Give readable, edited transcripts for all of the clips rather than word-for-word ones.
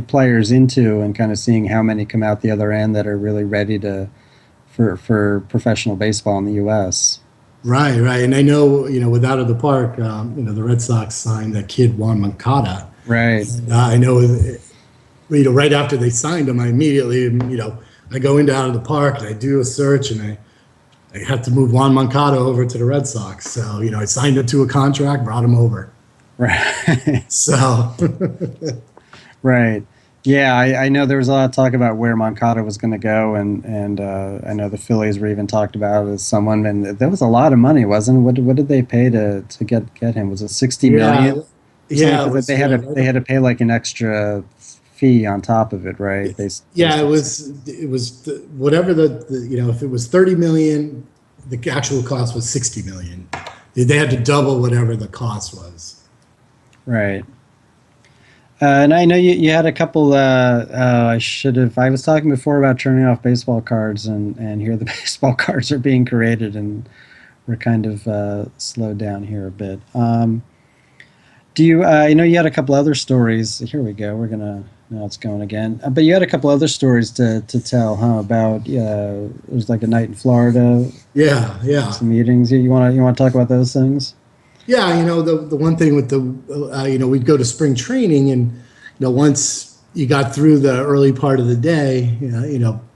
players into, and kind of seeing how many come out the other end that are really ready to for professional baseball in the U.S. Right, right. And I know, with Out of the Park, the Red Sox signed that kid Juan Moncada. Right. And, I know, right after they signed him, I immediately, I go into Out of the Park and I do a search, and I have to move Juan Moncada over to the Red Sox. So, I signed him to a contract, brought him over. Right. So, right. Yeah, I know there was a lot of talk about where Moncada was going to go, and I know the Phillies were even talked about as someone, and there was a lot of money, wasn't it? What did they pay to get him? Was it 60 yeah, million or something? yeah, it Because was, they had to pay like an extra fee on top of it, right? yeah, whatever if it was 30 million, the actual cost was 60 million. They had to double whatever the cost was. Right. And I know you had a couple. I should have. I was talking before about turning off baseball cards, and here the baseball cards are being created, and we're kind of slowed down here a bit. Do you? I know you had a couple other stories. Here we go. We're gonna. Now it's going again. But you had a couple other stories to tell, huh? About it was like a night in Florida. Yeah, yeah. Some meetings. You want to talk about those things? Yeah, the one thing with we'd go to spring training, and once you got through the early part of the day,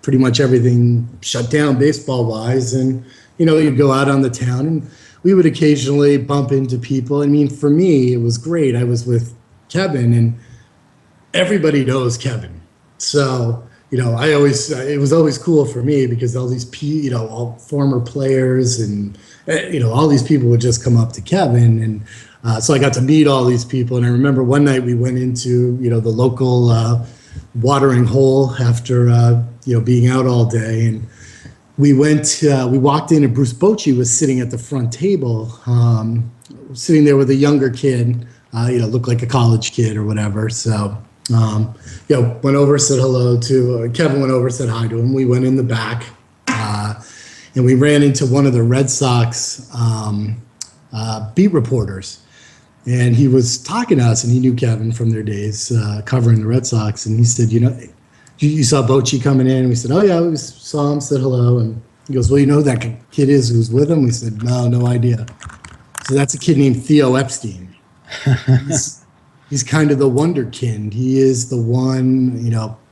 pretty much everything shut down baseball wise, and you'd go out on the town, and we would occasionally bump into people. I mean, for me, it was great. I was with Kevin, and everybody knows Kevin, so it was always cool for me because all these all former players and all these people would just come up to Kevin, and so I got to meet all these people. And I remember one night we went into the local watering hole after being out all day, and we walked in, and Bruce Bochy was sitting at the front table, sitting there with a younger kid, looked like a college kid or whatever. So went over, said hello to Kevin, went over, said hi to him. We went in the back, and we ran into one of the Red Sox beat reporters, and he was talking to us, and he knew Kevin from their days covering the Red Sox, and he said, you saw Bochy coming in? And we said, oh yeah, we saw him, said hello, and he goes, well, that kid who's with him? We said, no idea. So that's a kid named Theo Epstein. He's kind of the wonderkind. He is the one,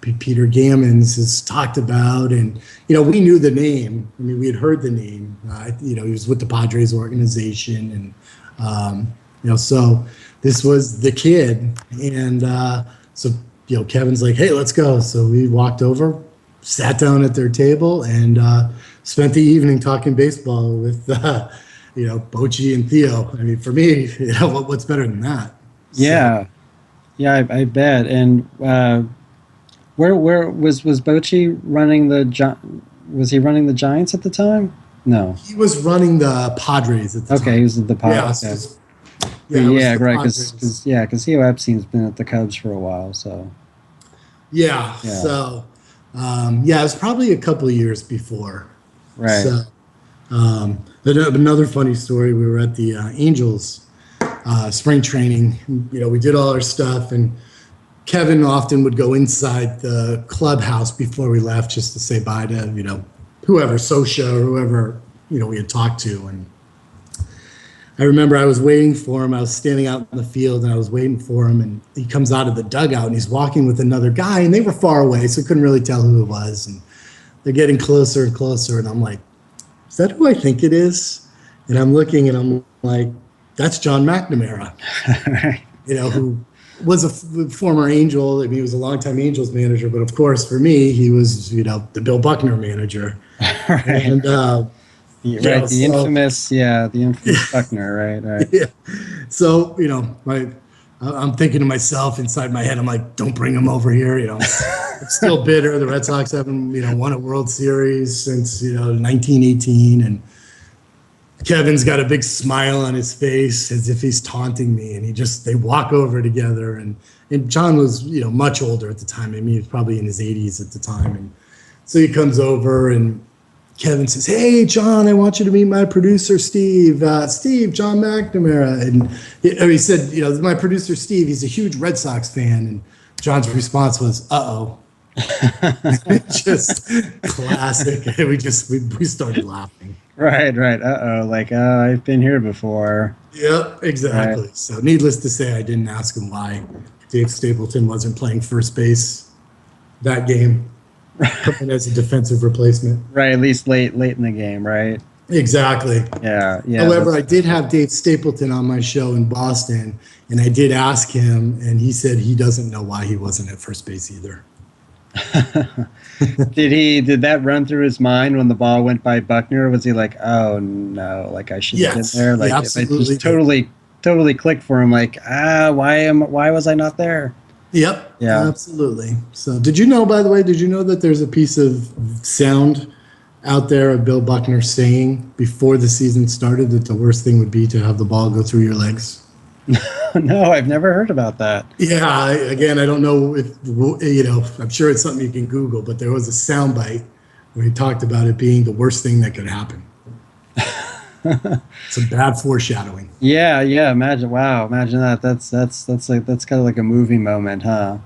Peter Gammons has talked about, and we knew the name. I mean, we had heard the name. He was with the Padres organization, and so this was the kid, and so Kevin's like, hey, let's go. So we walked over, sat down at their table, and spent the evening talking baseball with Bochy and Theo. I mean, for me, what's better than that? Yeah, so. Yeah, I bet. And where was Bochy running was he running the Giants at the time? No, he was running the Padres at the time. Okay, he was at the Padres. Yeah, right. Because Theo Epstein's been at the Cubs for a while. So yeah. So it was probably a couple of years before. Right. So another funny story. We were at the Angels spring training. We did all our stuff, and Kevin often would go inside the clubhouse before we left just to say bye to whoever, Sosha or whoever we had talked to. And I remember I was waiting for him. I was standing out in the field, and I was waiting for him, and he comes out of the dugout, and he's walking with another guy, and they were far away, so I couldn't really tell who it was. And they're getting closer and closer, and I'm like, is that who I think it is? And I'm looking, and I'm like, that's John McNamara, who was a former Angel. I mean, he was a longtime Angels manager, but of course, for me, he was, the Bill Buckner manager. Right. And the infamous Buckner, right. Yeah. So, I'm thinking to myself inside my head, I'm like, don't bring him over here. It's still bitter. The Red Sox haven't, won a World Series since, 1918, and Kevin's got a big smile on his face as if he's taunting me, and they walk over together, and John was, much older at the time. I mean, he was probably in his 80s at the time. And so he comes over, and Kevin says, hey, John, I want you to meet my producer, Steve. Steve, John McNamara. And he said, my producer, Steve, he's a huge Red Sox fan. And John's response was, "Uh-oh." Just classic. We started laughing. Right, right. Uh-oh, like, I've been here before. Yep, Right. exactly. So needless to say, I didn't ask him why Dave Stapleton wasn't playing first base that game, coming as a defensive replacement. Right, at least late in the game, right? Exactly. Yeah, yeah, However, I that's did have Dave Stapleton on my show in Boston, and I did ask him, and he said he doesn't know why he wasn't at first base either. did that run through his mind when the ball went by Buckner? Was he like, "Oh no, like I should have been Yes, there"? he Like it absolutely just did. totally clicked for him like, why was I not there?" Yep, Yeah. absolutely. So, did you know, by the way, did you know that there's a piece of sound out there of Bill Buckner saying before the season started that the worst thing would be to have the ball go through your legs? No, I've never heard about that. Yeah, again, I don't know if, you know, I'm sure it's something you can Google, but there was a soundbite where he talked about it being the worst thing that could happen. Some bad foreshadowing. Yeah, yeah, imagine that. That's kind of like a movie moment, huh?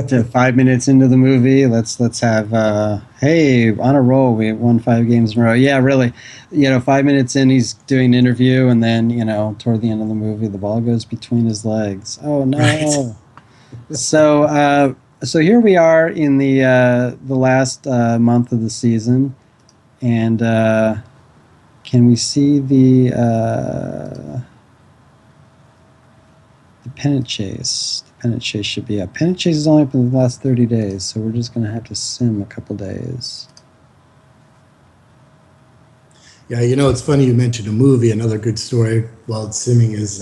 To 5 minutes into the movie, let's have hey, on a roll, we won 5 games in a row. Yeah, really. 5 minutes in, he's doing an interview, and then toward the end of the movie, the ball goes between his legs. Oh Right. no. So here we are in the last month of the season, and can we see the pennant chase? The pennant chase should be up. Pennant chase is only up in the last 30 days, so we're just going to have to sim a couple days. Yeah, you know, it's funny you mentioned a movie. Another good story while it's simming is,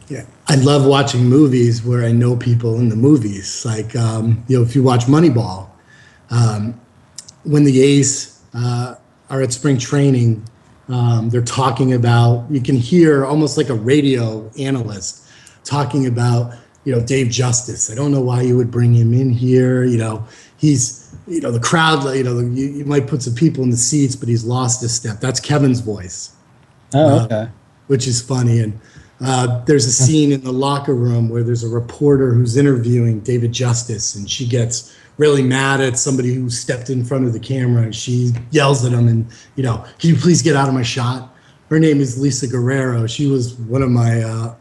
yeah, I love watching movies where I know people in the movies. Like, if you watch Moneyball, when the A's are at spring training, they're talking about, you can hear almost like a radio analyst talking about, Dave Justice. I don't know why you would bring him in here. He's, the crowd, you might put some people in the seats, but he's lost a step. That's Kevin's voice, Oh, okay. which is funny. And there's a scene in the locker room where there's a reporter who's interviewing David Justice, and she gets really mad at somebody who stepped in front of the camera, and she yells at him and, can you please get out of my shot? Her name is Lisa Guerrero. She was one of my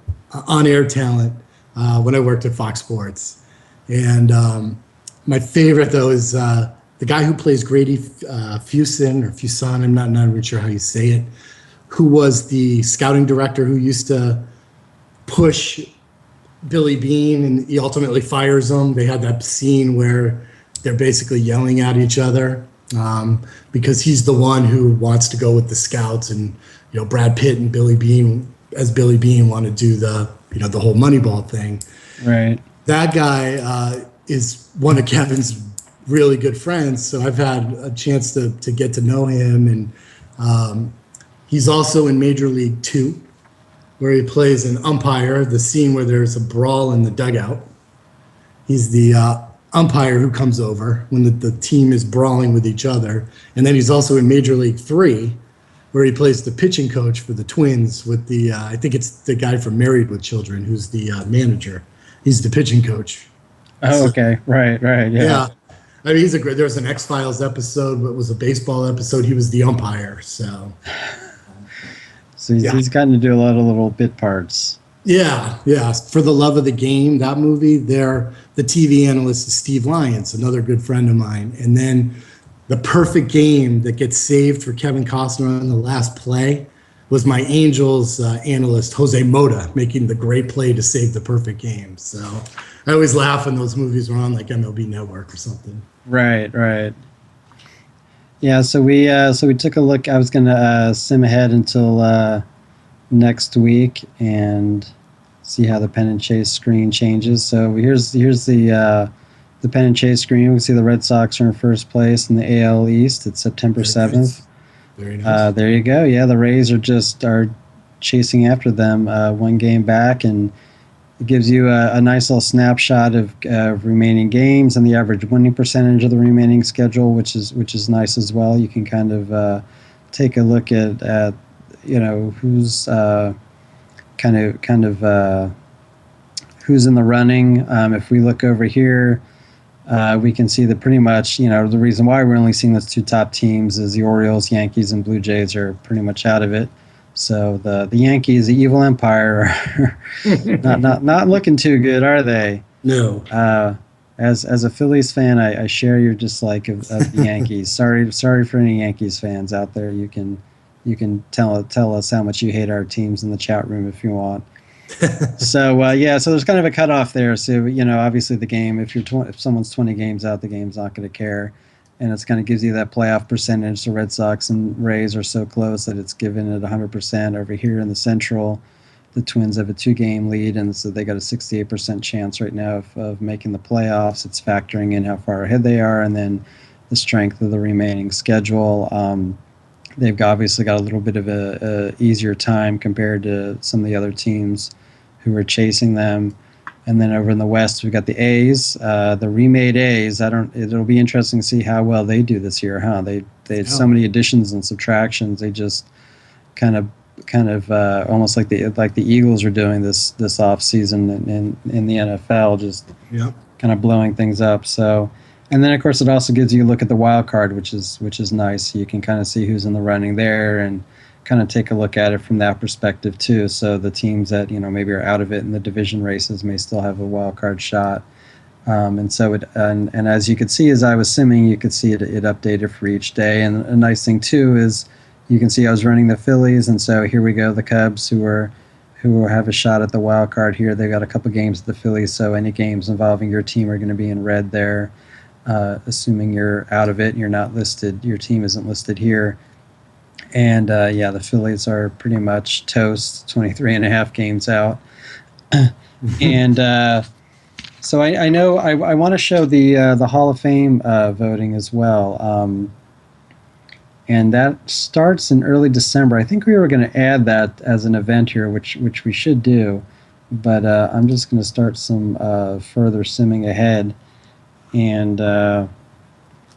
on-air talent when I worked at Fox Sports. And my favorite, though, is the guy who plays Grady Fuson, I'm not really sure how you say it, who was the scouting director who used to push Billy Beane, and he ultimately fires him. They had that scene where they're basically yelling at each other because he's the one who wants to go with the scouts, and Brad Pitt and Billy Beane want to do the whole Moneyball thing. Right. That guy is one of Kevin's really good friends, so I've had a chance to get to know him, and he's also in Major League 2, where he plays an umpire, the scene where there's a brawl in the dugout. He's the umpire who comes over when the team is brawling with each other. And then he's also in Major League 3, where he plays the pitching coach for the Twins with I think it's the guy from Married with Children, who's the manager. He's the pitching coach. Oh, So, okay. Right, yeah. yeah. I mean, he's a great, there was an X-Files episode, but it was a baseball episode. He was the umpire, so. So he's gotten to do a lot of little bit parts. Yeah. For the Love of the Game, that movie, the TV analyst is Steve Lyons, another good friend of mine. And then The Perfect Game that gets saved for Kevin Costner on the last play was my Angels analyst, Jose Mota, making the great play to save the perfect game. So I always laugh when those movies were on like MLB Network or something. Right. Yeah, so we took a look. I was gonna sim ahead until next week and see how the pen and chase screen changes. So here's the pen and chase screen. We can see the Red Sox are in first place in the AL East. It's September 7th. Very nice. There you go. Yeah, the Rays are chasing after them, one game back, and it gives you a nice little snapshot of remaining games and the average winning percentage of the remaining schedule, which is nice as well. You can kind of take a look at who's kind of who's in the running. If we look over here, we can see that pretty much, the reason why we're only seeing those two top teams is the Orioles, Yankees, and Blue Jays are pretty much out of it. So the Yankees, the evil empire, are not looking too good, are they? No. As a Phillies fan, I share your dislike of the Yankees. Sorry for any Yankees fans out there. You can tell us how much you hate our teams in the chat room if you want. So yeah, so there's kind of a cutoff there. So obviously the game, if someone's 20 games out, the game's not going to care, and it's kind of gives you that playoff percentage. The Red Sox and Rays are so close that it's given it 100%. Over here in the Central, the Twins have a 2-game lead, and so they got a 68% chance right now of making the playoffs. It's factoring in how far ahead they are, and then the strength of the remaining schedule. They've obviously got a little bit of a easier time compared to some of the other teams who are chasing them. And then over in the West, we've got the A's, the remade A's. It'll be interesting to see how well they do this year, huh? They had so many additions and subtractions. They just kind of almost like the Eagles are doing this off season in the NFL, just kind of blowing things up. So, and then of course it also gives you a look at the wild card, which is nice. You can kind of see who's in the running there and kind of take a look at it from that perspective too. So the teams that maybe are out of it in the division races may still have a wild card shot. And so and as you could see, as I was simming, you could see it updated for each day. And a nice thing too is you can see I was running the Phillies, and so here we go, the Cubs who have a shot at the wild card here. They've got a couple games at the Phillies, so any games involving your team are going to be in red there. Assuming you're out of it and you're not listed, your team isn't listed here. And yeah, the Phillies are pretty much toast, 23 and a half games out. And so I know I want to show the Hall of Fame voting as well. And that starts in early December. I think we were going to add that as an event here, which we should do. But I'm just going to start some further simming ahead. And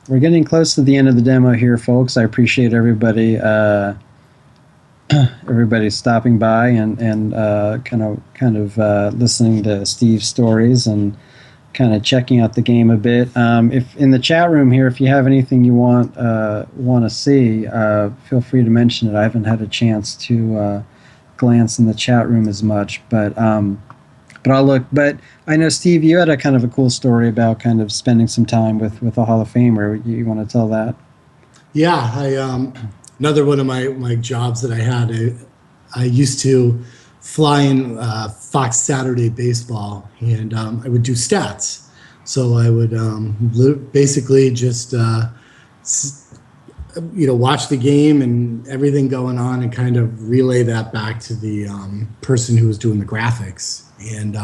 we're getting close to the end of the demo here, folks. I appreciate everybody stopping by and kind of listening to Steve's stories and kind of checking out the game a bit. If in the chat room here, if you have anything you want to see, feel free to mention it. I haven't had a chance to glance in the chat room as much, but I'll look. But I know, Steve, you had a kind of a cool story about kind of spending some time with a Hall of Famer. You want to tell that? Yeah, another one of my jobs that I had, I used to fly in Fox Saturday Baseball, and I would do stats. So I would basically just watch the game and everything going on, and kind of relay that back to the person who was doing the graphics. And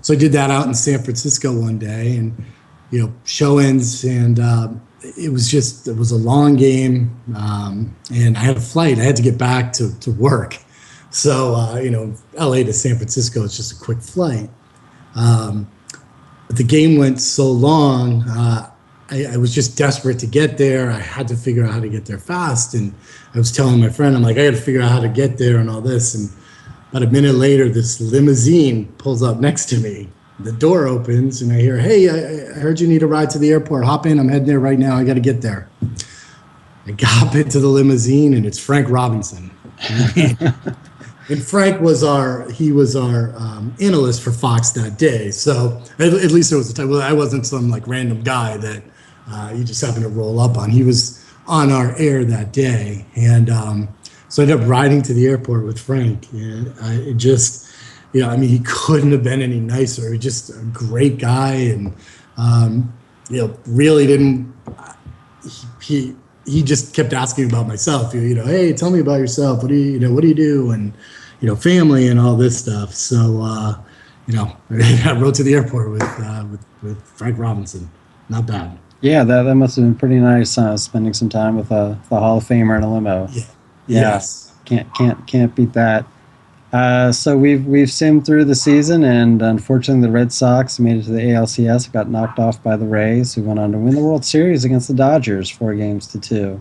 so I did that out in San Francisco one day, and show-ins, and it was a long game, and I had a flight. I had to get back to work. So LA to San Francisco is just a quick flight. But the game went so long, I was just desperate to get there. I had to figure out how to get there fast, and I was telling my friend, I'm like, I got to figure out how to get there and all this. And about a minute later, this limousine pulls up next to me. The door opens, and I hear, "Hey, I heard you need a ride to the airport. Hop in. I'm heading there right now. I got to get there." I hop into the limousine, and it's Frank Robinson. And Frank was our analyst for Fox that day. So at least it was the time. Well, I wasn't some like random guy that you just happened to roll up on. He was on our air that day, and so I ended up riding to the airport with Frank. And it just, he couldn't have been any nicer. He's just a great guy, and really didn't. He just kept asking about myself. Hey, tell me about yourself. What do you do? And family and all this stuff. So I rode to the airport with Frank Robinson. Not bad. Yeah, that must have been pretty nice. Spending some time with the Hall of Famer in a limo. Yeah. Yeah. Yes. Can't beat that. So we've simmed through the season, and unfortunately the Red Sox made it to the ALCS, got knocked off by the Rays, who went on to win the World Series against the Dodgers 4-2.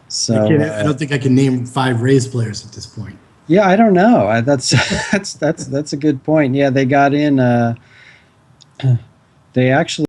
So I don't think I can name 5 Rays players at this point. Yeah, I don't know. That's that's a good point. Yeah, they got in. They actually